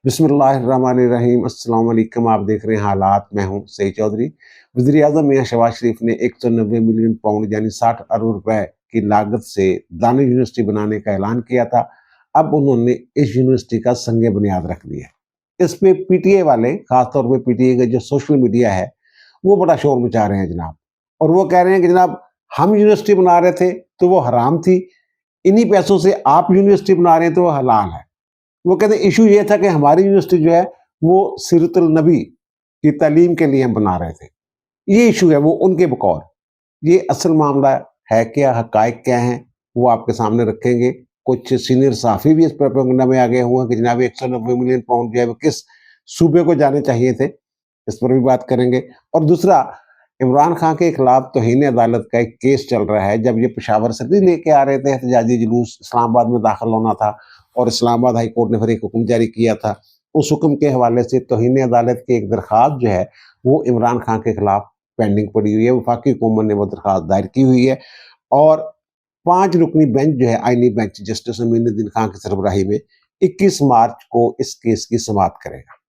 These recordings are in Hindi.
बिस्मिल्लाहिर्रहमानिर्रहीम। अस्सलाम वालेकुम। आप देख रहे हैं हालात। मैं हूं सईद चौधरी। वज़ीर-ए-आज़म मियां शहबाज शरीफ ने 190 मिलियन पाउंड यानी 60 अरब रुपए की लागत से दानिश यूनिवर्सिटी बनाने का ऐलान किया था। अब उन्होंने इस यूनिवर्सिटी का संग बुनियाद रख दिया है। इस पे पीटीए वाले, खासतौर पे पीटीए का जो सोशल मीडिया है, वो बड़ा शोर मचा रहे हैं जनाब। और वो कह रहे हैं कि जनाब, हम यूनिवर्सिटी बना रहे थे तो वो हराम थी, इन्हीं पैसों से आप यूनिवर्सिटी बना रहे हैं तो वो हलाल है। वो कहते हैं इशू ये था कि हमारी यूनिवर्सिटी जो है वो सीरतुल नबी की तालीम के लिए हम बना रहे थे। ये इशू है वो उनके बकौल। ये असल मामला है क्या, हकायक क्या हैं, वो आपके सामने रखेंगे। कुछ सीनियर सहाफ़ी भी इस प्रोपेगेंडा में आ गए हुए हैं कि जनाब 190 मिलियन पाउंड जो है वो किस सूबे को जाने चाहिए थे, इस पर भी बात करेंगे। और दूसरा, इमरान खान के खिलाफ तौहीन अदालत का एक केस चल रहा है। जब ये पेशावर से भी लेके आ रहे थे एहतजाजी जुलूस, इस्लामाबाद में दाखिल होना था और इस्लामाबाद हाई कोर्ट ने फिर एक हुक्म जारी किया था। उस हुक्म के हवाले से तौहीन अदालत की एक दरख्वास्त जो है वो इमरान खान के खिलाफ पेंडिंग पड़ी हुई है। वफाकी हुकूमत ने वो दरख्वास्त दायर की हुई है और 5 रुकनी बेंच जो है, आईनी बेंच, जस्टिस अमीनुद्दीन खान की सरबराही में 21 मार्च को इस केस की समाअत करेगा।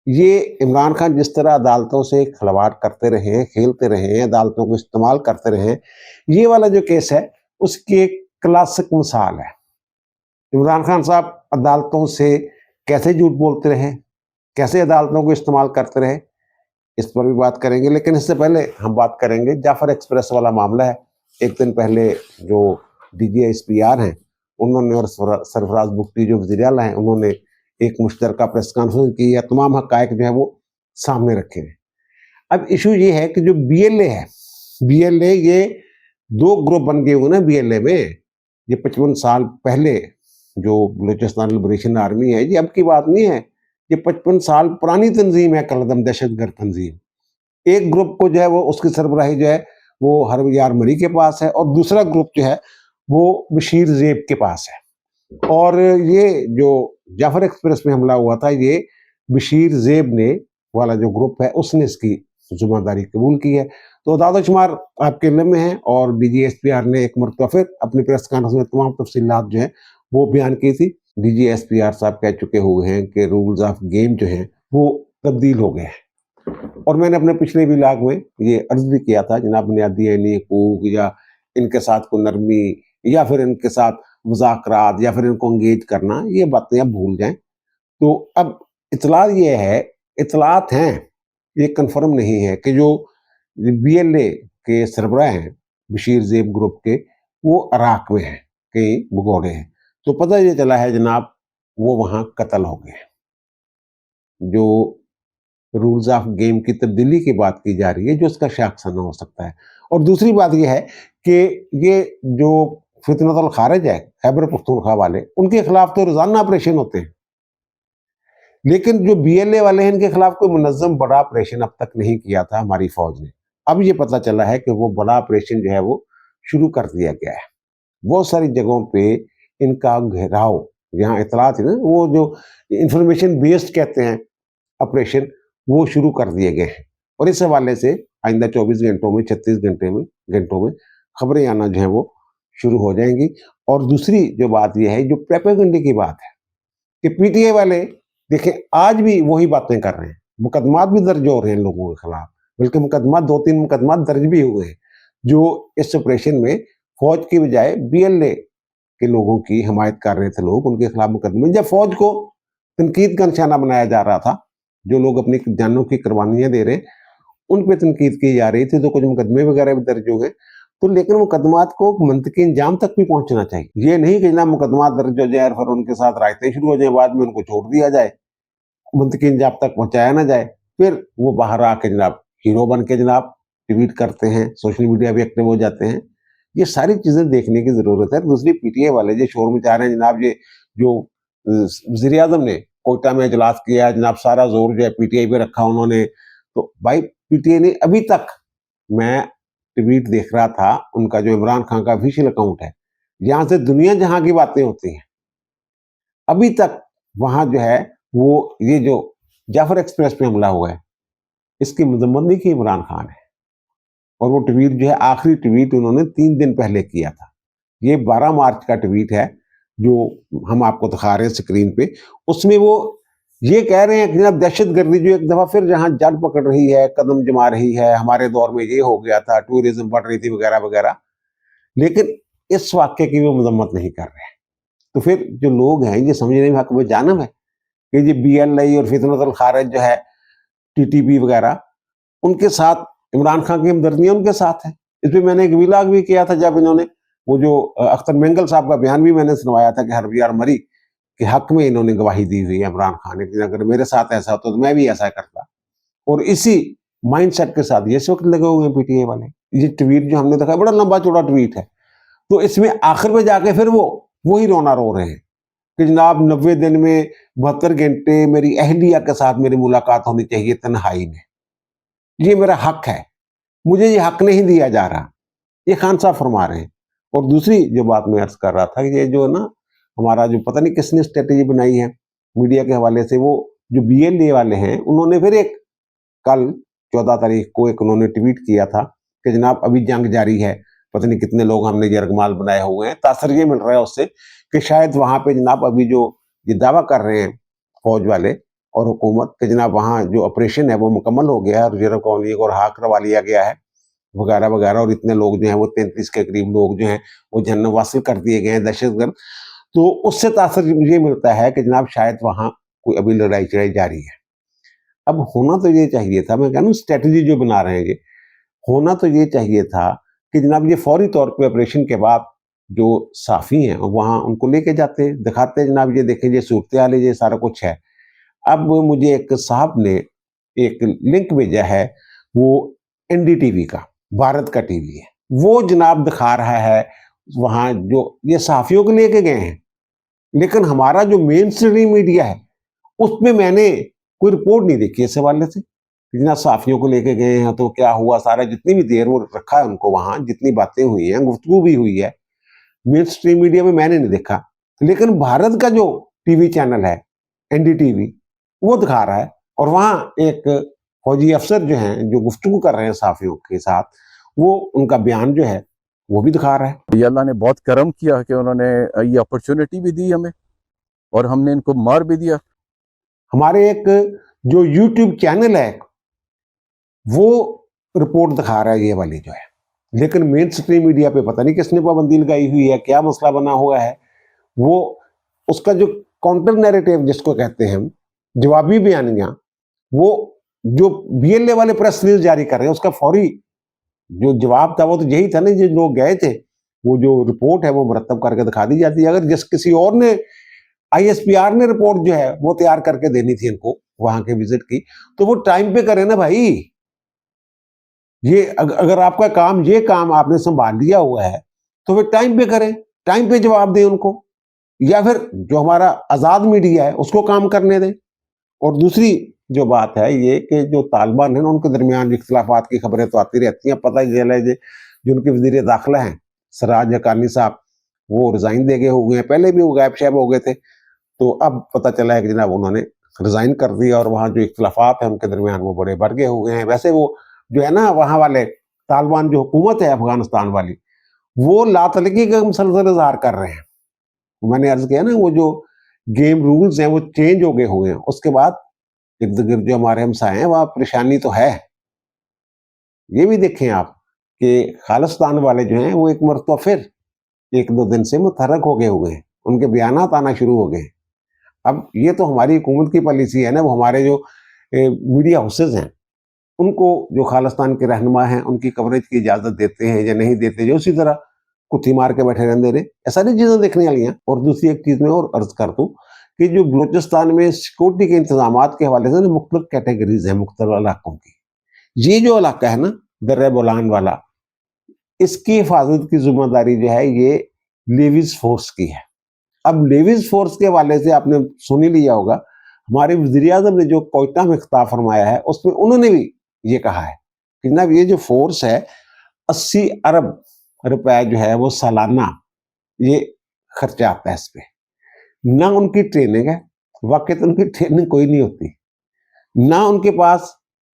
ये इमरान खान जिस तरह अदालतों से खिलवाड़ करते रहे हैं, खेलते रहे हैं, अदालतों को इस्तेमाल करते रहे हैं, ये वाला जो केस है उसकी एक क्लासिक मिसाल है। इमरान खान साहब अदालतों से कैसे झूठ बोलते रहे, कैसे अदालतों को इस्तेमाल करते रहे, इस पर भी बात करेंगे। लेकिन इससे पहले हम बात करेंगे जाफर एक्सप्रेस वाला मामला है। एक दिन पहले जो DGSPR हैं उन्होंने और सरफराज बुगटी जो वज़ीर आला हैं, उन्होंने एक मुश्तरका प्रेस कॉन्फ्रेंस की है, तमाम हकायक जो है वो सामने रखे हैं। अब इशू ये है कि जो BLA है, BLA ये 2 ग्रुप बन गए हुए ना BLA में। ये 55 साल पहले जो बलूचिस्तान लिबरेशन आर्मी है, ये अब की बात नहीं है, ये 55 साल पुरानी तंजीम है, कलदम दहशतगर्द तंजीम। एक ग्रुप को जो है वो उसकी सरबराही जो है वो हरब यार मरी के पास है और दूसरा ग्रुप जो है वो बशीर ज़ेब के पास है। और ये जो जाफर एक्सप्रेस में हमला हुआ था, ये बशीर ज़ेब ने वाला जो ग्रुप है उसने इसकी जिम्मेदारी कबूल की है। तो दादोशुमार आपके इल्म में है और DGSPR ने एक मरतबा फिर अपनी प्रेस कॉन्फ्रेंस में तमाम तफसीलात जो है वो बयान की थी। DGSPR साहब कह चुके हुए हैं कि रूल्स ऑफ गेम जो हैं वो तब्दील हो गए हैं। और मैंने अपने पिछले व्लॉग में ये अर्ज भी किया था, जनाब बुनियादी आईनी हकूक या इनके साथ को नरमी या फिर इनके साथ मुज़ाकरात या फिर इनको एंगेज करना, ये बातें अब भूल जाएं। तो अब इतला ये है, इतलात हैं, ये कंफर्म नहीं है कि जो BLA के सरबराह हैं बशीर ज़ेब ग्रुप के, वो इराक में हैं, कहीं भगोड़े हैं। तो पता ये चला है जनाब वो वहाँ कत्ल हो गए। जो रूल्स ऑफ गेम की तब्दीली की बात की जा रही है, जो उसका शाखसाना हो सकता है। और दूसरी बात यह है कि ये जो फितनतुल खारिज है खैबर पख्तूनख्वा वाले, उनके खिलाफ तो रोजाना ऑपरेशन होते हैं, लेकिन जो BLA वाले हैं इनके खिलाफ कोई मुनज़्ज़म बड़ा ऑपरेशन अब तक नहीं किया था हमारी फौज ने। अब ये पता चला है कि वो बड़ा ऑपरेशन जो है वो शुरू कर दिया गया है। बहुत सारी जगहों पे इनका घेराव, जहाँ इतलात है ना, वो जो इंफॉर्मेशन बेस्ड कहते हैं ऑपरेशन, वो शुरू कर दिए गए हैं। और इस हवाले से आइंदा 24 घंटों में, 36 घंटों में खबरें आना जो है वो शुरू हो जाएंगी। और दूसरी जो बात यह है, जो प्रोपेगेंडे की बात है कि PTI वाले देखें आज भी वही बातें कर रहे हैं। मुकदमात भी दर्ज हो रहे हैं लोगों के खिलाफ, बल्कि मुकदमा 2-3 मुकदमा दर्ज भी हुए हैं जो इस ऑपरेशन में फौज की बजाय BLA के लोगों की हमायत कर रहे थे। लोग उनके खिलाफ मुकदमे, जब फौज को तनकीद का निशाना बनाया जा रहा था, जो लोग अपनी जानों की कुर्बानियां दे रहे हैं उन पे तनकीद की जा रही थी, तो कुछ मुकदमे वगैरह भी दर्ज हो गए। तो लेकिन मुकदमात को मंतकी अंजाम तक भी पहुंचना चाहिए। ये नहीं कि ना मुकदमा दर्ज हो जाए और फिर उनके साथ रायते शुरू हो जाए, बाद में उनको छोड़ दिया जाए, मुंतकी अंजाम तक पहुंचाया ना जाए, फिर वो बाहर आके जनाब हीरो बन के जनाब ट्वीट करते हैं, सोशल मीडिया भी एक्टिव हो जाते हैं। ये सारी चीजें देखने की जरूरत है। दूसरी PTI वाले जो शोर मचा रहे हैं जनाब, ये जो वज़ीर आज़म ने कोयटा में इजलास किया जनाब, सारा जोर जो है PTI पे रखा उन्होंने। तो भाई PTI ने अभी तक, मैं ट्वीट देख रहा था उनका जो इमरान खान का ऑफिशियल अकाउंट है, यहाँ से दुनिया जहां की बातें होती हैं, अभी तक वहां जो है वो ये जो जाफर एक्सप्रेस पे हमला हुआ है इसकी मजम्मत नहीं की इमरान खान है। और वो ट्वीट जो है, आखिरी ट्वीट उन्होंने 3 दिन पहले किया था। ये 12 मार्च का ट्वीट है जो हम आपको दिखा रहे हैं स्क्रीन पे। उसमें वो ये कह रहे हैं कि जनाब दहशतगर्दी जो एक दफा फिर जहां जड़ पकड़ रही है, कदम जमा रही है, हमारे दौर में ये हो गया था, टूरिज्म बढ़ रही थी वगैरह वगैरह, लेकिन इस वाक्य की वो मजम्मत नहीं कर रहे हैं। तो फिर जो लोग हैं ये समझ रहे हैं हक में जानब है कि ये BLI और फितनतुल खारिज जो है, TTP वगैरह, उनके साथ इमरान खान की हमदर्दियां उनके साथ है। इस पर मैंने एक विलाग भी किया था जब इन्होंने वो जो अख्तर मेंगल साहब का बयान भी मैंने सुनवाया था कि हरबियार मरी के हक में इन्होंने गवाही दी हुई है इमरान खान ने कि अगर मेरे साथ ऐसा होता तो मैं भी ऐसा करता। और इसी माइंडसेट के साथ ये इस वक्त लगे हुए हैं PTI वाले। ये ट्वीट जो हमने देखा बड़ा लंबा चौड़ा ट्वीट है, तो इसमें आखिर में जाके फिर वो ही रोना रो रहे हैं कि जनाब 90 दिन में 72 घंटे मेरी अहलिया के साथ मेरी मुलाकात होनी चाहिए तन्हाई में, ये मेरा हक है, मुझे ये हक नहीं दिया जा रहा, ये खान साहब फरमा रहे हैं। और दूसरी जो बात मैं अर्ज कर रहा था कि ये जो ना हमारा जो पता नहीं किसने स्ट्रेटेजी बनाई है मीडिया के हवाले से, वो जो BLA वाले हैं उन्होंने फिर एक कल 14 तारीख को एक उन्होंने ट्वीट किया था कि जनाब अभी जंग जारी है, पता नहीं कितने लोग हमने यरगमाल बनाए हुए हैं। तासर ये मिल रहा है उससे कि शायद वहां पे जनाब अभी जो ये दावा कर रहे हैं फौज वाले और हुकूमत के जनाब वहाँ जो ऑपरेशन है वो मुकम्मल हो गया है, रिजर्व कॉलोनी को रहा करवा लिया गया है वगैरह वगैरह, और इतने लोग जो हैं वो 33 के करीब लोग जो हैं वो जन्नत वासिल कर दिए गए हैं दहशतगर्द। तो उससे तासर ये मिलता है कि जनाब शायद वहाँ कोई अभी लड़ाई चढ़ाई जारी है। अब होना तो ये चाहिए था, मैं कह रहा हूँ स्ट्रेटजी जो बना रहे हैं ये, होना तो ये चाहिए था कि जनाब ये फौरी तौर पे ऑपरेशन के बाद जो साफी हैं वहाँ उनको लेके जाते दिखाते जनाब ये देखें ये सूरत हाल है, ये सारा कुछ है। अब मुझे एक साहब ने एक लिंक भेजा है, वो NDTV का, भारत का टीवी है, वो जनाब दिखा रहा है वहाँ जो ये सहाफियों को लेके गए हैं, लेकिन हमारा जो मेन स्ट्रीम मीडिया है उसमें मैंने कोई रिपोर्ट नहीं देखी इस हवाले से। जितना सहाफियों को लेके गए हैं तो क्या हुआ, सारा जितनी भी देर वो रखा है उनको वहां, जितनी बातें हुई हैं, गुफ्तगू भी हुई है, मेन स्ट्रीम मीडिया में मैंने नहीं देखा। लेकिन भारत का जो टीवी चैनल है NDTV वो दिखा रहा है, और वहां एक फौजी अफसर जो हैं जो गुफ्तगू कर रहे हैं सहाफियों के साथ, वो उनका बयान जो है वो भी दिखा रहा है। ये अल्लाह ने बहुत करम किया कि उन्होंने ये अपॉर्चुनिटी भी दी हमें और हमने इनको मार भी दिया। हमारे एक जो YouTube चैनल है वो रिपोर्ट दिखा रहा है ये वाली जो है, लेकिन मेन स्ट्रीम मीडिया पे पता नहीं किसने पाबंदी लगाई हुई है, क्या मसला बना हुआ है। वो उसका जो काउंटर नैरेटिव जिसको कहते हैं, जवाबी बयानियां, वो जो BLA वाले प्रेस रिलीज जारी कर रहे हैं उसका फौरी जो जवाब था वो तो यही था ना, जो लोग गए थे वो जो रिपोर्ट है वो मुरतब करके दिखा दी जाती है। अगर जिस किसी और ने ISPR ने रिपोर्ट जो है वो तैयार करके देनी थी इनको वहां के विजिट की, तो वो टाइम पे करे ना भाई। ये अगर आपका काम ये काम आपने संभाल लिया हुआ है तो फिर टाइम पे करें, टाइम पे जवाब दें उनको, या फिर जो हमारा आजाद मीडिया है उसको काम करने दें। और दूसरी जो बात है ये कि जो तालिबान है ना उनके दरमियान इख्तलाफात की खबरें तो आती रहती हैं। पता ही चला है जो उनके वजीर दाखिला हैं सराज हकानी साहब, वो रिजाइन दे गए हो गए हैं, पहले भी वो गायब शैब हो गए थे, तो अब पता चला है कि जनाब उन्होंने रिजाइन कर दिया और वहाँ जो इख्तलाफात है उनके दरमियान वो बड़े बढ़ गए हुए हैं। वैसे वो जो है ना वहाँ वाले तालिबान जो हुकूमत है अफगानिस्तान वाली, वो लातलगी का मुसलसल इजहार कर रहे हैं। मैंने अर्ज किया ना वो जो गेम रूल्स हैं वो चेंज हो गए हुए हैं, उसके बाद इर्द गिर्द जो हमारे हमसाए हैं वहाँ परेशानी तो है। ये भी देखें आप कि खालिस्तान वाले जो हैं वो एक मरतबा फिर 1-2 दिन से मुतहर्रिक हो गए हुए हैं, उनके बयानात आना शुरू हो गए हैं। अब ये तो हमारी हुकूमत की पॉलिसी है ना, वो हमारे जो मीडिया हाउसेज हैं उनको जो खालिस्तान के रहनुमा हैं उनकी कवरेज की इजाजत देते हैं या नहीं देते, जो उसी तरह कुत्ती मार के बैठे रहने रहे, ऐसा नहीं चीजें देखने वाली हैं। और दूसरी एक चीज में और अर्ज कर दूं कि जो बलूचिस्तान में सिक्योरिटी के इंतजाम के हवाले से मुख्तलिफ कैटेगरीज हैं मुख्तलिफ इलाकों की। ये जो इलाका है ना दर्रे बोलान वाला, इसकी हिफाजत की जिम्मेदारी जो है ये लेविस फोर्स की है। अब लेविस फोर्स के हवाले से आपने सुन ही लिया होगा, हमारे वज़ीर आज़म ने जो कोयटा में खिताब फरमाया है उसमें उन्होंने भी ये कहा है कि जनाब ये जो फोर्स है 80 अरब रुपए जो है वो सालाना ये खर्चा आता है इस पे। ना उनकी ट्रेनिंग है, वाकई तो उनकी ट्रेनिंग कोई नहीं होती, ना उनके पास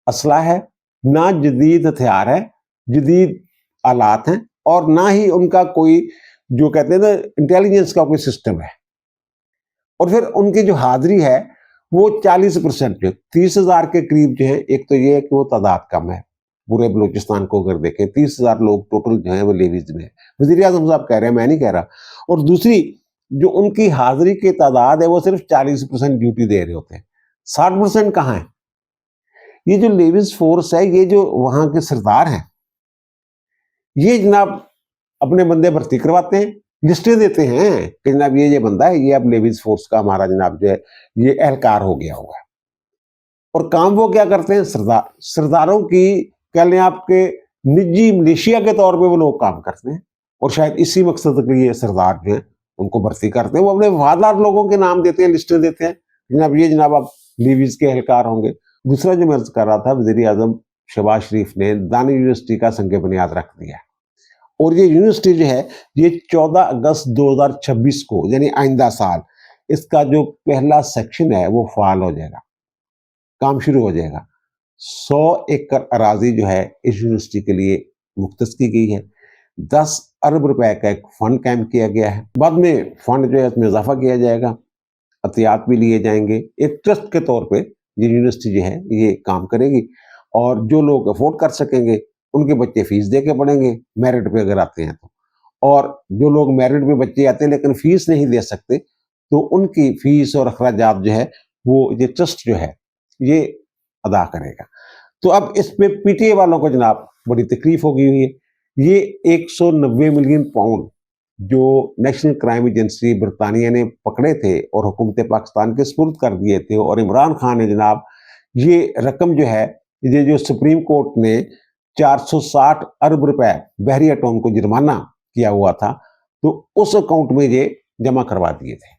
असला है, ना जदीद हथियार है, जदीद आलात हैं, और ना ही उनका कोई जो कहते हैं ना इंटेलिजेंस का कोई सिस्टम है। और फिर उनकी जो हाजिरी है वो 40% जो 30,000 के करीब जो है, एक तो ये है कि वो तादाद कम है। पूरे बलूचिस्तान को अगर देखें 30,000 लोग टोटल जो है वो लेवीज में है। वजीर आजम साहब कह रहे हैं, मैं नहीं कह रहा। और दूसरी जो उनकी हाजिरी की तादाद है वो सिर्फ 40% ड्यूटी दे रहे होते हैं, 60% कहाँ है? ये जो लेवीज फोर्स है, ये जो वहां के सरदार हैं, ये जनाब अपने बंदे भर्ती करवाते हैं, लिस्टें देते हैं कि जनाब ये बंदा है, ये अब लेवीज फोर्स का हमारा जनाब जो है ये एहलकार हो गया होगा। और काम वो क्या करते हैं? सरदारों की कह लें आपके निजी मिलिशिया के तौर पे वो लोग काम करते हैं। और शायद इसी मकसद के लिए सरदार जो है उनको भर्ती करते हैं। वो अपने वफादार लोगों के नाम देते हैं, लिस्टें देते हैं, जनाब आप लेवीज के एहलकार होंगे। दूसरा जो मैं कर रहा था, वजीर आजम शहबाज शरीफ ने दानिश यूनिवर्सिटी का संग बुनियाद रख दिया। और ये यूनिवर्सिटी जो है ये 14 अगस्त 2026 को यानी आइंदा साल इसका जो पहला सेक्शन है वो फाल हो जाएगा, काम शुरू हो जाएगा। 100 एकड़ अराजी जो है इस यूनिवर्सिटी के लिए मुख्तस की गई है। 10 अरब रुपए का एक फंड कैम किया गया है। बाद में फंड जो है उसमें इजाफा किया जाएगा, अतियात भी लिए जाएंगे। एक ट्रस्ट के तौर पे ये यूनिवर्सिटी जो है ये काम करेगी। और जो लोग अफोर्ड कर सकेंगे उनके बच्चे फीस दे के पढ़ेंगे, मेरिट पे अगर आते हैं तो। और जो लोग मेरिट पे बच्चे आते हैं लेकिन फीस नहीं दे सकते, तो उनकी फीस और अखराजात जो है वो ये ट्रस्ट जो है ये अदा करेगा। तो अब इस पे पीटीए वालों को जनाब बड़ी तकलीफ हो गई हुई है। ये 190 मिलियन पाउंड जो नेशनल क्राइम एजेंसी बरतानिया ने पकड़े थे और हुकूमत पाकिस्तान के सुपुर्द कर दिए थे, और इमरान खान ने जनाब ये रकम जो है, ये जो सुप्रीम कोर्ट ने 460 अरब रुपए बहरिया टाउन को जुर्माना किया हुआ था, तो उस अकाउंट में ये जमा करवा दिए थे।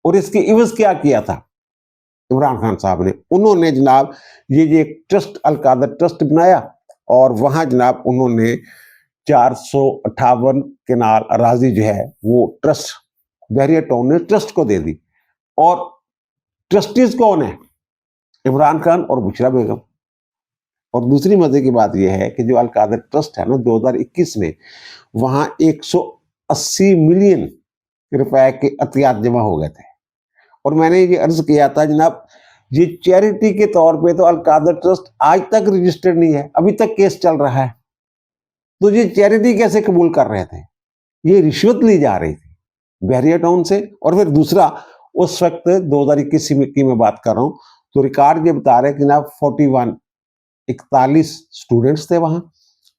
और इसके इवज क्या किया था इमरान खान साहब ने? उन्होंने जनाब ये एक ट्रस्ट अलकादर ट्रस्ट बनाया, और वहां जनाब उन्होंने 458 केनाल अराजी जो है वो ट्रस्ट बहरिया टाउन ने ट्रस्ट को दे दी। और ट्रस्टीज कौन है? इमरान खान और बुशरा बेगम। और दूसरी मजे की बात यह है कि जो अलकादर ट्रस्ट है ना, 2021 में वहां 180 मिलियन रुपए के अतियात जमा हो गए थे। और मैंने ये अर्ज किया था जनाब, ये चैरिटी के तौर पे तो अलकादर ट्रस्ट आज तक रजिस्टर्ड नहीं है, अभी तक केस चल रहा है। तो ये चैरिटी कैसे कबूल कर रहे थे? ये रिश्वत ली जा रही थी बहरिया टाउन से। और फिर दूसरा, उस वक्त 2021 की मैं बात कर रहा हूं, तो रिकॉर्ड ये बता रहे कि जनाब 41 स्टूडेंट्स थे वहां,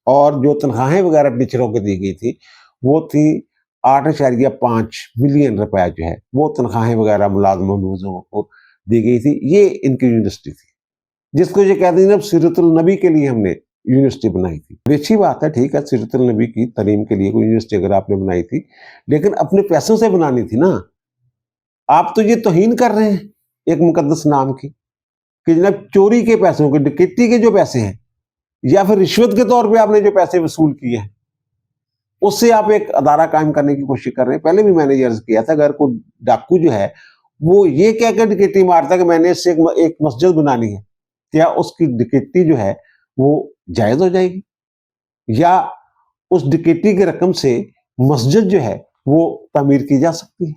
और जो तनख्वाहें वगैरह टीचरों को दी गई थी वो थी 8.5 मिलियन रुपए जो है वो तनख्वाहें वगैरह मुलाजमों को दी गई थी। ये इनकी यूनिवर्सिटी थी, जिसको ये कहते हैं सीरतुल नबी के लिए हमने यूनिवर्सिटी बनाई थी। अच्छी बात है, ठीक है, सीरतुल नबी की तालीम के लिए कोई यूनिवर्सिटी अगर आपने बनाई थी, लेकिन अपने पैसों से बनानी थी ना। आप तो ये तौहीन कर रहे हैं एक मुकद्दस नाम की, कि जनाब चोरी के पैसों के, डकैती के जो पैसे हैं, या फिर रिश्वत के तौर पे आपने जो पैसे वसूल किए हैं, उससे आप एक अदारा कायम करने की कोशिश कर रहे हैं। पहले भी मैंने ये अर्ज किया था, अगर कोई डाकू जो है वो ये कहकर डकैती मारता कि मैंने इससे एक मस्जिद बनानी है, क्या उसकी डकैती जो है वो जायज हो जाएगी? या उस डकैती की रकम से मस्जिद जो है वो तामीर की जा सकती है?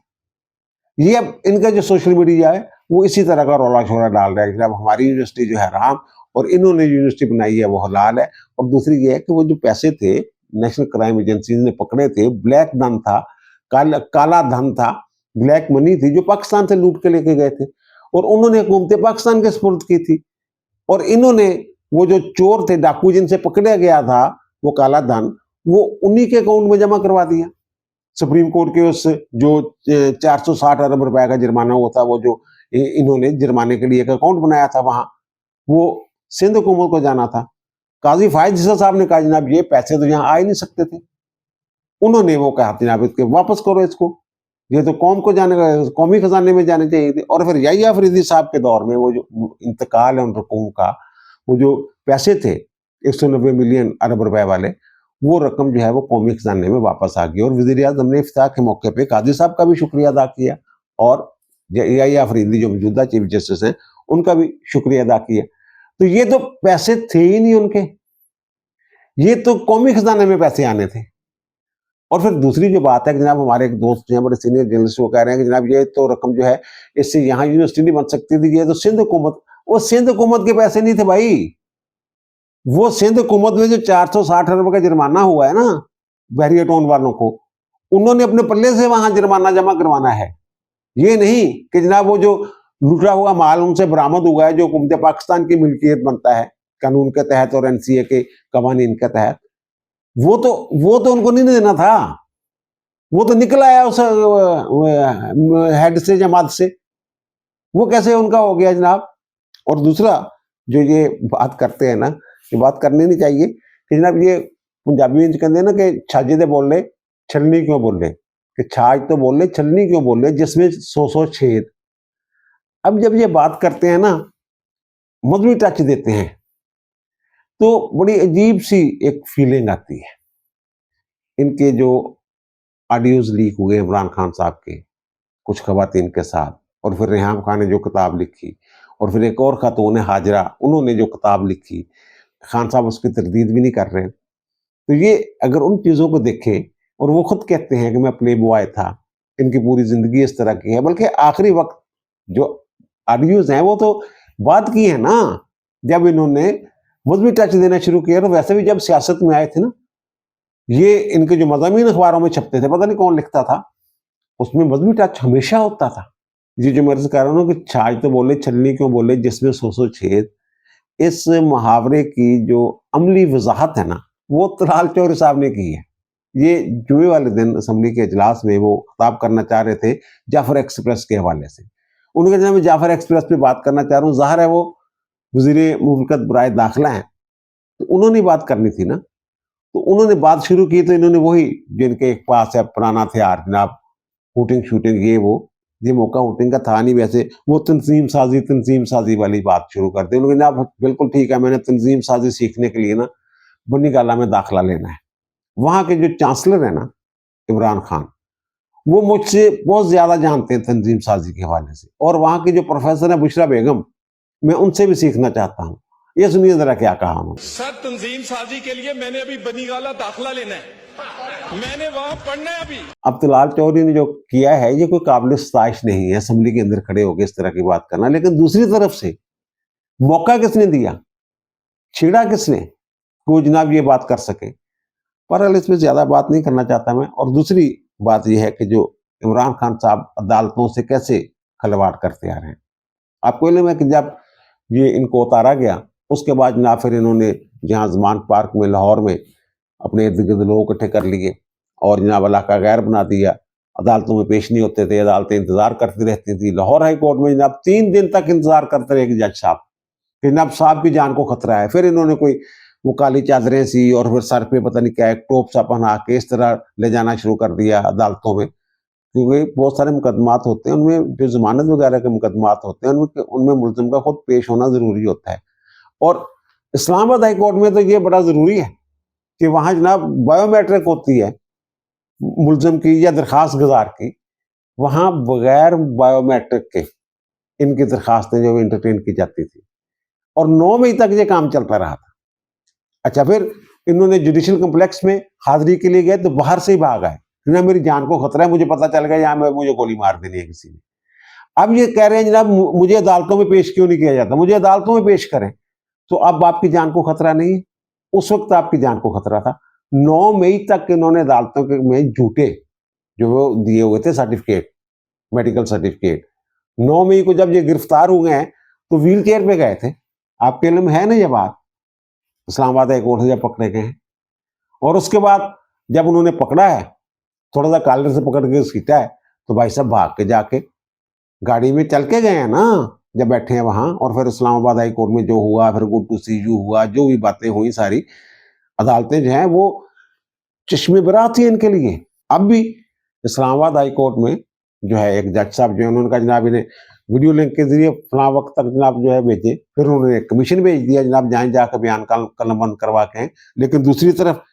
ये अब इनका जो सोशल मीडिया है वो इसी तरह का रौला शोला डाल रहा है कि अब हमारी यूनिवर्सिटी जो है हराम और इन्होंने यूनिवर्सिटी बनाई है वो हलाल है। और दूसरी ये है कि वो जो पैसे थे नेशनल क्राइम एजेंसी ने पकड़े थे, ब्लैक धन था, काला धन था, ब्लैक मनी थी, जो पाकिस्तान से लूट के लेके गए थे, और उन्होंने हुकूमत पाकिस्तान के सुपुर्द की थी। और इन्होंने वो जो चोर थे, डाकू जिनसे पकड़ा गया था, वो काला धन वो उन्हीं के अकाउंट में जमा करवा दिया। सुप्रीम कोर्ट के उस जो 460 अरब रुपए का जुर्माना हुआ था, वो जो इन्होंने जुर्माने के लिए एक अकाउंट बनाया था, वहां वो सिंध हुकूमत को जाना था। काजी फायद जिसा साहब ने कहा जनाब ये पैसे तो यहाँ आ ही नहीं सकते थे। उन्होंने वो कहा जनाब इसके वापस करो इसको, ये तो कौम को जाने का, कौमी खजाने में जाने चाहिए थे। और फिर याहिया अफरीदी साहब के दौर में वो जो इंतकाल है उन रकूम का, वो जो पैसे थे 190 मिलियन अरब रुपए वाले, वो रकम जो है वो कौमी खजाने में वापस आ गई। और वज़ीर आज़म ने इफ्ताह के मौके पे काजी साहब का भी शुक्रिया अदा किया, और याहिया अफरीदी जो मौजूदा चीफ जस्टिस हैं उनका भी शुक्रिया अदा किया। तो ये तो पैसे थे ही नहीं उनके, ये तो कौमी खजाने में पैसे आने थे। और फिर दूसरी जो बात है कि जनाब हमारे एक दोस्त हैं बड़े सीनियर जर्नलिस्ट, वो कह रहे हैं कि जनाब ये तो रकम जो है इससे यहाँ यूनिवर्सिटी नहीं बन सकती थी, ये तो सिंध हुकूमत, वो सिंध हुकूमत के पैसे नहीं थे भाई, वो सिंध हुकूमत में जो 460 अरब का जुर्माना हुआ है ना बहरिया टोन वालों को, उन्होंने अपने पल्ले से वहां जुर्माना जमा करवाना है। ये नहीं कि जनाब वो जो लूटा हुआ माल उनसे बरामद हुआ है जो हुकूमत पाकिस्तान की मिल्कियत बनता है कानून के तहत और एनसीए के कवानीन के तहत, वो तो उनको नहीं देना था, वो तो निकल आया उस हेड से, जमात से, वो कैसे उनका हो गया जनाब। और दूसरा जो ये बात करते हैं ना, ये बात करनी नहीं चाहिए कि जनाब ये पंजाबी में कहते हैं ना कि छाजे दे बोल रहे छलनी क्यों बोल रहे, कि छाछ तो बोल रहे छलनी क्यों बोल रहे, जिसमें 100 छेद। अब जब ये बात करते हैं ना, मजहबी टच देते हैं, तो बड़ी अजीब सी एक फीलिंग आती है। इनके जो ऑडियोज लीक हुए इमरान खान साहब के कुछ खवातीन के साथ, और फिर रेहाम खान ने जो किताब लिखी, और फिर एक और खातून है हाजरा, उन्होंने जो किताब लिखी, खान साहब उसकी तरदीद भी नहीं कर रहे। तो ये अगर उन चीज़ों को देखें, और वो खुद कहते हैं कि मैं प्ले बॉय था, इनकी पूरी ज़िंदगी इस तरह की है, बल्कि आखिरी वक्त जो ऑडियोज हैं वो तो बात की है ना, जब इन्होंने मजहबी टच देना शुरू किया। तो वैसे भी जब सियासत में आए थे ना, ये इनके जो मज़ामीन अखबारों में छपते थे, पता नहीं कौन लिखता था, उसमें मजहबी टच हमेशा होता था। ये जो मेरे से कह रहा हूँ कि छाछ तो बोले छलनी क्यों बोले जिसमें 100 छेद, इस मुहावरे की जो अमली वजाहत है ना, वो तलाल चौधरी साहब ने की है। ये जुमे वाले दिन असम्बली के इजलास में वो खिताब करना चाह रहे थे जाफर एक्सप्रेस के हवाले से। उन्होंने कहा मैं जाफर एक्सप्रेस पे बात करना चाह रहा हूँ, ज़ाहिर है वो वज़ीर मुमलकत बराए दाखिला हैं, तो उन्होंने बात करनी थी ना। तो उन्होंने बात शुरू की, तो इन्होंने वही जो इनके एक पास है पुराना हथियार जनाब, शूटिंग शूटिंग ये मौका शूटिंग का था नहीं, वैसे वो तंजीम साजी वाली बात शुरू कर दी। उन्होंने कहा बिल्कुल ठीक है, मैंने तंजीम साजी सीखने के लिए ना बनी गाला में दाखिला लेना है। वहाँ के जो चांसलर है ना इमरान खान, वो मुझसे बहुत ज्यादा जानते हैं तंजीम साजी के हवाले से, और वहाँ की जो प्रोफेसर है बुशरा बेगम, मैं उनसे भी सीखना चाहता हूँ। ये सुनिए जरा क्या कहा उन्होंने। सर तंजीम साजी के लिए मैंने अभी बनीगाला दाखिला लेना है, मैंने वहां पढ़ना है अभी। अब तलाल चौधरी ने जो किया है ये कोई काबिल सताइश नहीं है, असेंबली के अंदर खड़े होकर इस तरह की बात करना। लेकिन दूसरी तरफ से मौका किसने दिया, छेड़ा किसने, को जनाब ये बात कर सके। पर इसमें ज्यादा बात नहीं करना चाहता मैं। और दूसरी बात यह है कि जो इमरान खान साहब अदालतों से कैसे खिलवाड़ करते आ रहे हैं। आपको इल्म है कि जब ये इनको उतारा गया, उसके बाद ना फिर इन्होंने जहाँ जमान पार्क में लाहौर में अपने इर्द गिर्द लोग इकट्ठे कर लिए और जनाब इलाका गैर बना दिया, अदालतों में पेश नहीं होते थे, अदालतें इंतजार करती रहती थी। लाहौर हाई कोर्ट में जनाब 3 दिन तक इंतजार करते रहे जज साहब कि जनाब साहब की जान को खतरा है। फिर इन्होंने कोई वो काली चादरें सी और फिर सर पे पता नहीं क्या एक टोप सा पहना के इस तरह ले जाना शुरू कर दिया अदालतों में, क्योंकि बहुत सारे मुकदमात होते हैं, उनमें जो जमानत वगैरह के मुकदमात होते हैं उनमें मुलजिम का खुद पेश होना जरूरी होता है। और इस्लामाबाद हाई कोर्ट में तो ये बड़ा जरूरी है कि वहां जनाब बायोमेट्रिक होती है मुलजिम की या दरखास्त गुजार की, वहां बगैर बायोमेट्रिक के इनकी दरखास्तें जो इंटरटेन की जाती थी, और 9 मई तक ये काम चलता रहा था। अच्छा, फिर इन्होंने जुडिशियल कम्प्लेक्स में हाजिरी के लिए गए तो बाहर से ही भाग आए, ना मेरी जान को खतरा है, मुझे पता चल गया यहाँ मुझे गोली मार देनी है किसी ने। अब ये कह रहे हैं जनाब मुझे अदालतों में पेश क्यों नहीं किया जाता, मुझे अदालतों में पेश करें। तो अब आपकी जान को खतरा नहीं है, उस वक्त आपकी जान को खतरा था। 9 मई तक इन्होंने अदालतों के में झूठे जो वो दिए हुए थे सर्टिफिकेट, मेडिकल सर्टिफिकेट, 9 मई को जब ये गिरफ्तार हुए हैं तो व्हील चेयर पे गए थे। आपके इल्म है ना ये बात, इस्लामाबाद हाई कोर्ट से जब पकड़े गए हैं, और उसके बाद जब उन्होंने पकड़ा है, थोड़ा सा कॉलर से पकड़ के खींचा है, तो भाई साहब भाग के जाके गाड़ी में चल के गए हैं ना जब बैठे हैं वहां। और फिर इस्लामाबाद हाई कोर्ट में जो हुआ, फिर गुड टू सी यू हुआ, जो भी बातें हुई सारी, अदालतें जो हैं वो चश्मे बरा थी इनके लिए। अब भी इस्लामाबाद हाई कोर्ट में जो है एक जज साहब जो है, उन्होंने कहा जनाब इन्हें वीडियो लिंक के जरिए फला वक्त तक जनाब जो है भेजे। फिर उन्होंने कमीशन भेज दिया जनाब जाए जाकर बयान कलमबंद करवा के। लेकिन दूसरी तरफ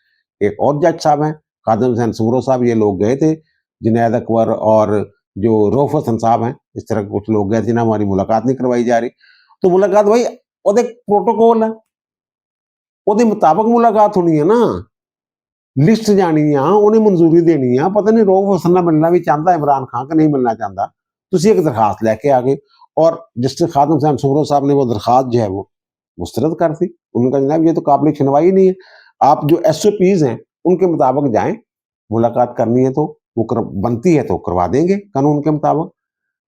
एक और जज साहब हैं खादम हुसैन सूरो साहब, ये लोग गए थे, जुनैद अकबर और जो रऊफ हसन साहब हैं, इस तरह के कुछ लोग गए थे ना, हमारी मुलाकात नहीं करवाई जा रही। तो मुलाकात भाई वो प्रोटोकॉल है, वो मुताबिक मुलाकात होनी है ना। लिस्ट जानी है, उन्हें मंजूरी देनी है, पता नहीं रोब वसना मिलना भी चाहता है इमरान खान का, नहीं मिलना चाहता, तुसी एक दरखास्त लेके आ गए और जस्टिस खातम हुसैन सुमरो साहब ने वो दरखास्त जो है वो मुस्तरद कर दी। उनका जनाब ये तो काबिल सुनवाई नहीं है, आप जो SOPs हैं उनके मुताबिक जाएं, मुलाकात करनी है तो वो बनती है तो करवा देंगे कानून के मुताबिक।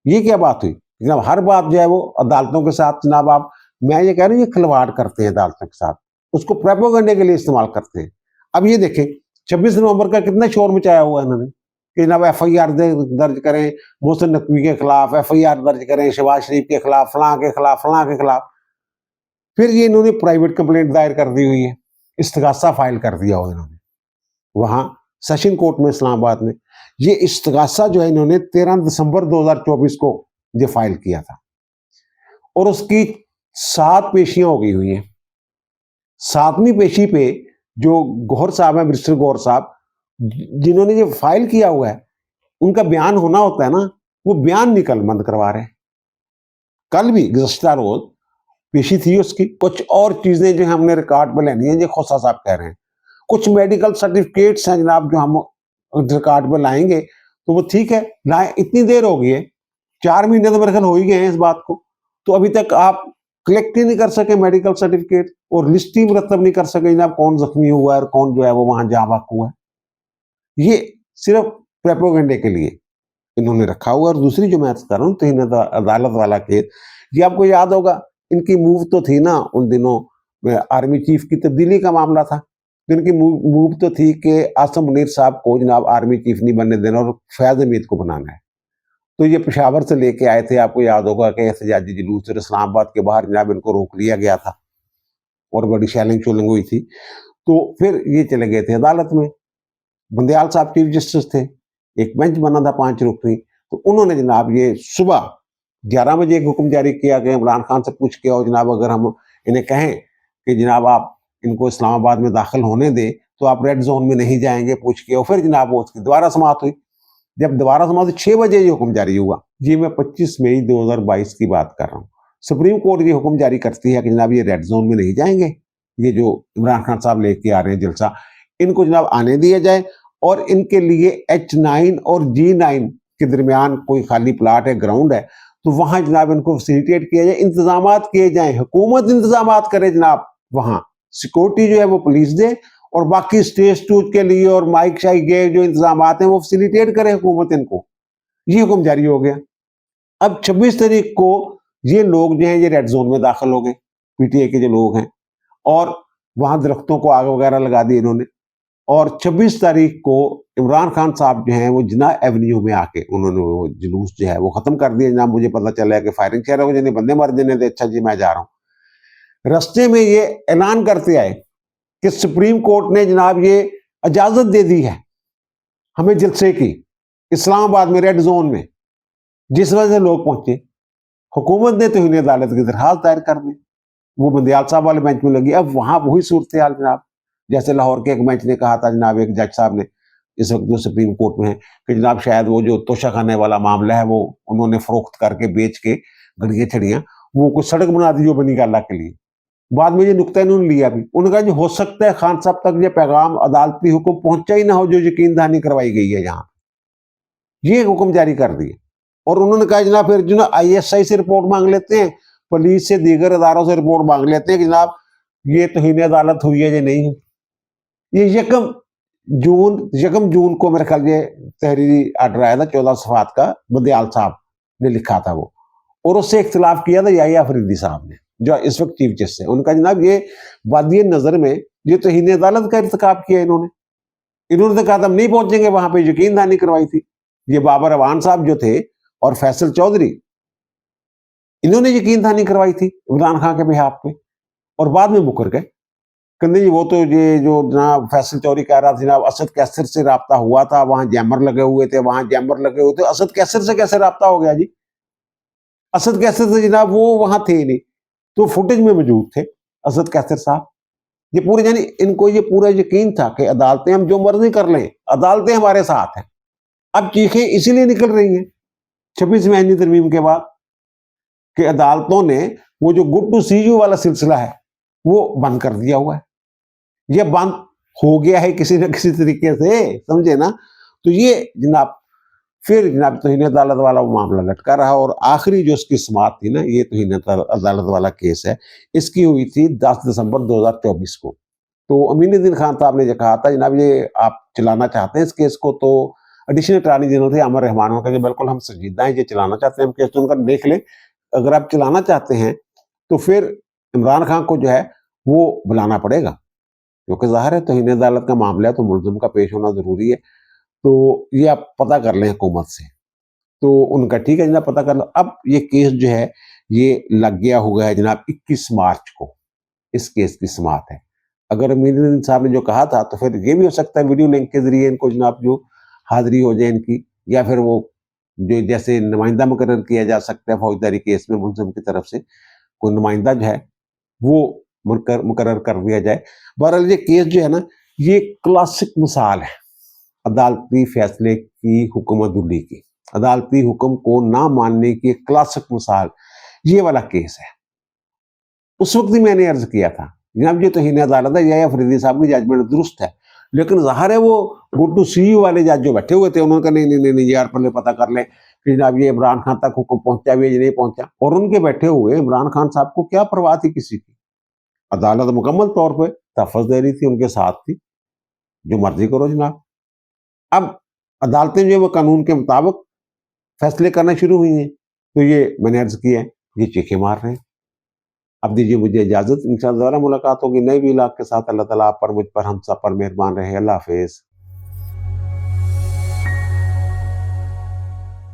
ये क्या बात हुई जनाब, हर बात जो है वो अदालतों के साथ जनाब आप, मैं ये कह रही हूँ ये खिलवाड़ करते हैं अदालतों के साथ, उसको प्रोपेगेंडे के लिए इस्तेमाल करते हैं। अब ये देखें 26 नवंबर का कितना शोर मचाया हुआ है इन्होंने कि जनाब FIR दर्ज करें मोहसिन नकवी के खिलाफ, FIR दर्ज करें शहबाज शरीफ के खिलाफ, फलां के खिलाफ, फलां के खिलाफ। फिर ये इन्होंने प्राइवेट कंप्लेंट दायर कर दी हुई है, इस्तगासा फाइल कर दिया हुआ इन्होंने वहां सेशन कोर्ट में इस्लामाबाद में। ये इस्तगासा जो है इन्होंने 13 दिसंबर 2024 को ये फाइल किया था और उसकी 7 पेशियां हो गई हुई हैं। 7वीं पेशी पे जो गौहर साहब हैं, बैरिस्टर गौहर साहब, जिन्होंने ये फाइल किया हुआ है, उनका बयान होना होता है ना, वो बयान निकल बंद करवा रहे हैं। कल भी गुज़श्ता रोज पेशी थी उसकी, कुछ और चीजें जो हमने रिकॉर्ड पे लेनी है, ये खोसा साहब कह रहे हैं, कुछ मेडिकल सर्टिफिकेट्स हैं जनाब जो हम रिकॉर्ड पे लाएंगे तो वो ठीक है, लाए, इतनी देर हो गई है, 4 महीने तो मेरे ख्याल हो ही गए हैं इस बात को, तो अभी तक आप कलेक्ट ही नहीं कर सके मेडिकल सर्टिफिकेट और लिस्ट ही मुरतब नहीं कर सके जनाब कौन जख्मी हुआ है और कौन जो है वो वहां जाँ बाक हुआ है। ये सिर्फ प्रोपेगेंडे के लिए इन्होंने रखा हुआ है। और दूसरी जो मैं कर रहा हूँ तहीन अदालत वाला केस, ये आपको याद होगा इनकी मूव तो थी ना उन दिनों आर्मी चीफ की तब्दीली का मामला था, इनकी मूव तो थी कि आसम मुनीर साहब को जनाब आर्मी चीफ नहीं बनने देना और फैज हमीद को बनाना है। तो ये पेशावर से लेके आए थे, आपको याद होगा कि एहतजाजी जुलूस और इस्लामाबाद के बाहर जनाब इनको रोक लिया गया था और बड़ी शैलिंग शोलिंग हुई थी। तो फिर ये चले गए थे अदालत में, बंदयाल साहब चीफ जस्टिस थे, एक बेंच बना था 5 रुकनी, तो उन्होंने जनाब ये सुबह 11 बजे एक हुक्म जारी किया कि इमरान खान से पूछ के आओ जनाब, अगर हम इन्हें कहें कि जनाब आप इनको इस्लामाबाद में दाखिल होने दें तो आप रेड जोन में नहीं जाएंगे, पूछ के आओ। फिर जनाब वो उसकी दोबारा समाअत हुई, जब दोबारा समाअत 6 बजे ये हुक्म जारी हुआ। जी मैं 25 मई 2022 की बात कर रहा हूँ। सुप्रीम कोर्ट ये हुक्म जारी करती है कि जनाब ये रेड जोन में नहीं जाएंगे, ये जो इमरान खान साहब लेके आ रहे हैं जलसा, इनको जनाब आने दिया जाए और इनके लिए H9 और G9 के दरमियान कोई खाली प्लाट है, ग्राउंड है, तो वहां जनाब इनको फैसिलिटेट किया जाए, इंतजामात किए जाए, हुकूमत इंतजामात करे जनाब, वहां सिक्योरिटी जो है वो पुलिस दे और बाकी स्टेज स्टूज के लिए और माइक शाइक के जो इंतजामात हैं वो फैसिलिटेट करे हुकूमत इनको। ये हुक्म जारी हो गया। अब 26 तारीख को ये लोग जो हैं ये रेड जोन में दाखिल हो गए, PTI के जो लोग हैं, और वहां दरख्तों को आग वगैरह लगा दी इन्होंने। और 26 तारीख को इमरान खान साहब जो हैं वो जिना एवेन्यू में आके उन्होंने वो जुलूस जो है वो खत्म कर दिया। जनाब मुझे पता चला है कि फायरिंग चल रहा है, जिन्हें बंदे मर देने थे, अच्छा जी मैं जा रहा हूँ। रास्ते में ये ऐलान करते आए कि सुप्रीम कोर्ट ने जनाब ये इजाजत दे दी है हमें जलसे की इस्लामाबाद में रेड जोन में, जिस वजह से लोग पहुंचे। हुकूमत ने तो इन्हें अदालत की दरखास्त दायर कर दी, वो बंदयाल साहब वाले बेंच में लगी। अब वहां वही सूरत हाल जनाब, जैसे लाहौर के एक बेंच ने कहा था जनाब, एक जज साहब ने इस वक्त जो सुप्रीम कोर्ट में है कि जनाब शायद वो जो तोशाखाने वाला मामला है वो उन्होंने फरोख्त करके बेच के घड़ियां छड़ियां वो कोई सड़क बना दी जो बनी गाला के लिए। बाद में ये नुकता इन्होंने लिया भी, उन्होंने कहा हो सकता है खान साहब तक ये पैगाम अदालती हुक्म पहुंचा ही ना हो जो यकीन दहानी करवाई गई है यहाँ, ये हुक्म जारी कर दिए। और उन्होंने कहा जनाब फिर जो ना ISI से रिपोर्ट मांग लेते हैं, पुलिस से दीगर अदारों से रिपोर्ट मांग लेते हैं कि जनाब ये तौहीन अदालत हुई है या नहीं। ये यकम जून को मेरे ख्याल ये तहरीरी आर्डर आया था 14 सफात का, बंदयाल साहब ने लिखा था वो, और उससे इख्तिलाफ किया था याहिया अफरीदी साहब ने जो इस वक्त चीफ जस्टिस है। उनका जनाब ये वादिय नजर में ये तौहीन अदालत का इर्तिकाब किया इन्होंने तो कहा था हम नहीं पहुंचेंगे वहां पे, यकीन दहानी करवाई थी। ये बाबर अवान साहब जो थे और फैसल चौधरी, इन्होंने यकीन दहानी करवाई थी इमरान खान के बिहाफ पे, और बाद में मुकर गए कहते जी वो तो ये जो जनाब फैसल चौधरी कह रहा था जनाब असद कैसर से रब्ता हुआ था, वहां जैमर लगे हुए थे, असद कैसर से कैसे रब्ता हो गया जी? असद कैसर से जनाब वो वहां थे ही नहीं, तो फुटेज में मौजूद थे असद कैसर साहब। ये पूरे यानी इनको ये पूरा यकीन था कि अदालतें हम जो मर्जी कर लें, अदालतें हमारे साथ हैं। अब चीखें इसीलिए निकल रही हैं 26वीं आईनी तरमीम के बाद कि अदालतों ने वो जो गुड टू सी यू वाला सिलसिला है वो बंद कर दिया हुआ है। ये बंद हो गया है किसी न किसी तरीके से, समझे ना। तो ये जनाब फिर जनाब तौहीन अदालत वाला वो मामला लटका रहा, और आखिरी जो उसकी समाअत थी ना, ये तौहीन अदालत वाला केस है, इसकी हुई थी 10 दिसंबर 2024 को। तो अमीनुद्दीन खान साहब ने जो कहा था, जनाब ये आप चलाना चाहते हैं इस केस को, तो एडिशनल अटॉर्नी जनरल थे अमर रहमान, उन्होंने कहा बिल्कुल हम संजीदा हैं, ये चलाना चाहते हैं हम केस, तो उनका देख लें, अगर आप चलाना चाहते हैं तो फिर इमरान खान को जो है वो बुलाना पड़ेगा, क्योंकि ज़ाहिर है तौहीन अदालत का मामला है, तो मुल्ज़िम का पेश होना ज़रूरी है। तो ये आप पता कर लें हुकूमत से। तो उनका ठीक है जनाब, पता कर लो। अब ये केस जो है ये लग गया हुआ है जनाब 21 मार्च को, इस केस की समाअत है। अगर अमीनुद्दीन साहब ने जो कहा था, तो फिर ये भी हो सकता है वीडियो लिंक के ज़रिए इनको जनाब जो हाज़िरी हो जाए इनकी, या फिर वो जो जैसे नुमाइंदा मुकर्रर किया जा सकता है फौजदारी केस में मुल्ज़िम की तरफ से, कोई नुमाइंदा जो है वो मुकर्रर कर दिया जाए। बहरहाल ये केस जो है ना, ये क्लासिक मिसाल है अदालती फैसले की हुकूमतुल्ली की, अदालती हुक्म को ना मानने की एक क्लासिक मिसाल ये वाला केस है। उस वक्त ही मैंने अर्ज किया था जनाब ये तौहीन अदालत है, या अफरीदी साहब की जजमेंट दुरुस्त है, लेकिन ज़ाहिर है वो गुड्डू सी वाले जज जो बैठे हुए थे, उन्होंने कहा नहीं यार पहले पता कर लें कि जनाब ये इमरान खान तक हुक्म पहुंचा भी है या नहीं पहुंचा। और उनके बैठे हुए इमरान खान साहब को क्या परवाह थी किसी की, अदालत मुकम्मल तौर पर तहफ़्फ़ुज़ दे रही थी, उनके साथ थी, जो मर्जी करो जनाब। अब अदालतें जो है वो कानून के मुताबिक फैसले करना शुरू हुई हैं, तो ये मैंने अर्ज किया है, ये चीखें मार रहे हैं। अब दीजिए मुझे इजाज़त, इंशाअल्लाह दोबारा मुलाकात होगी नए व्लॉग के साथ। अल्लाह ताला आप पर, मुझ पर, हम सब पर मेहरबान रहे। अल्लाह हाफ़िज़।